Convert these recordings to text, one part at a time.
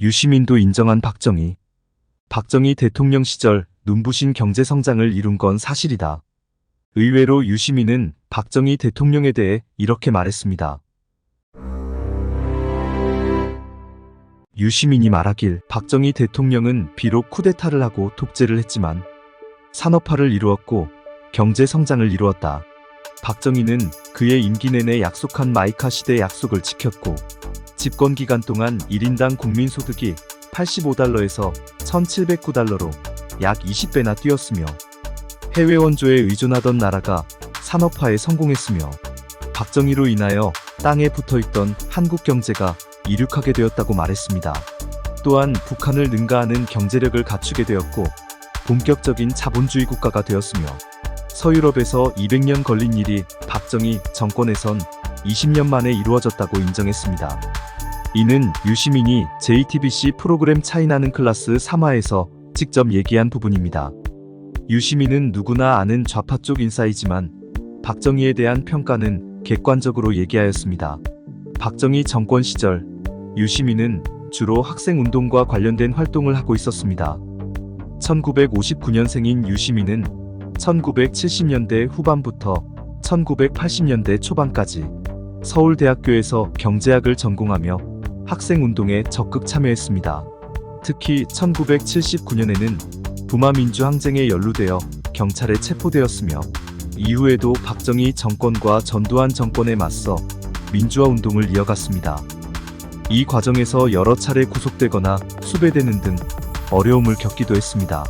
유시민도 인정한 박정희. 박정희 대통령 시절 눈부신 경제 성장을 이룬 건 사실이다. 의외로 유시민은 박정희 대통령에 대해 이렇게 말했습니다. 유시민이 말하길 박정희 대통령은 비록 쿠데타를 하고 독재를 했지만 산업화를 이루었고 경제 성장을 이루었다. 박정희는 그의 임기 내내 약속한 마이카 시대 약속을 지켰고 집권 기간 동안 1인당 국민소득이 85달러에서 1709달러로 약 20배나 뛰었으며 해외 원조에 의존하던 나라가 산업화에 성공했으며 박정희로 인하여 땅에 붙어있던 한국 경제가 이륙하게 되었다고 말했습니다. 또한 북한을 능가하는 경제력을 갖추게 되었고 본격적인 자본주의 국가가 되었으며 서유럽에서 200년 걸린 일이 박정희 정권에선 20년 만에 이루어졌다고 인정했습니다. 이는 유시민이 JTBC 프로그램 차이나는 클래스 3화에서 직접 얘기한 부분입니다. 유시민은 누구나 아는 좌파 쪽 인사이지만 박정희에 대한 평가는 객관적으로 얘기하였습니다. 박정희 정권 시절 유시민은 주로 학생운동과 관련된 활동을 하고 있었습니다. 1959년생인 유시민은 1970년대 후반부터 1980년대 초반까지 서울대학교에서 경제학을 전공하며 학생운동에 적극 참여했습니다. 특히 1979년에는 부마민주항쟁에 연루되어 경찰에 체포되었으며 이후에도 박정희 정권과 전두환 정권에 맞서 민주화운동을 이어갔습니다. 이 과정에서 여러 차례 구속되거나 수배되는 등 어려움을 겪기도 했습니다.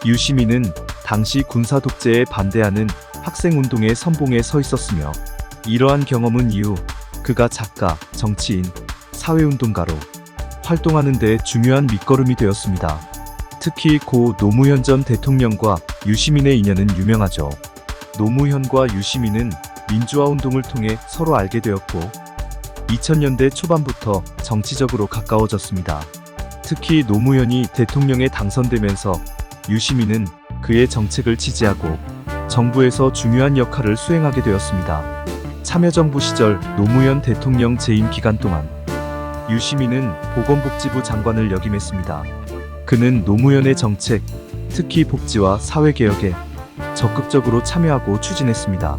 유시민은 당시 군사 독재에 반대하는 학생운동의 선봉에 서 있었으며 이러한 경험은 이후 그가 작가, 정치인, 사회운동가로 활동하는 데 중요한 밑거름이 되었습니다. 특히 고 노무현 전 대통령과 유시민의 인연은 유명하죠. 노무현과 유시민은 민주화운동을 통해 서로 알게 되었고 2000년대 초반부터 정치적으로 가까워졌습니다. 특히 노무현이 대통령에 당선되면서 유시민은 그의 정책을 지지하고 정부에서 중요한 역할을 수행하게 되었습니다. 참여정부 시절 노무현 대통령 재임 기간 동안 유시민은 보건복지부 장관을 역임했습니다. 그는 노무현의 정책, 특히 복지와 사회개혁에 적극적으로 참여하고 추진했습니다.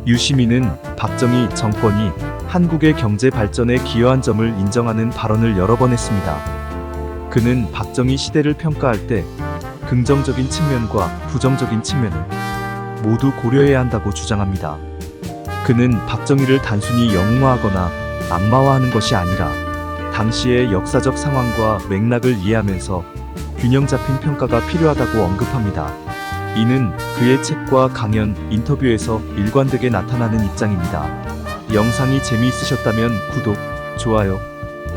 유시민은 박정희 정권이 한국의 경제 발전에 기여한 점을 인정하는 발언을 여러 번 했습니다. 그는 박정희 시대를 평가할 때 긍정적인 측면과 부정적인 측면을 모두 고려해야 한다고 주장합니다. 그는 박정희를 단순히 영웅화하거나 악마화하는 것이 아니라 당시의 역사적 상황과 맥락을 이해하면서 균형 잡힌 평가가 필요하다고 언급합니다. 이는 그의 책과 강연, 인터뷰에서 일관되게 나타나는 입장입니다. 영상이 재미있으셨다면 구독, 좋아요,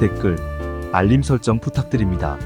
댓글, 알림 설정 부탁드립니다.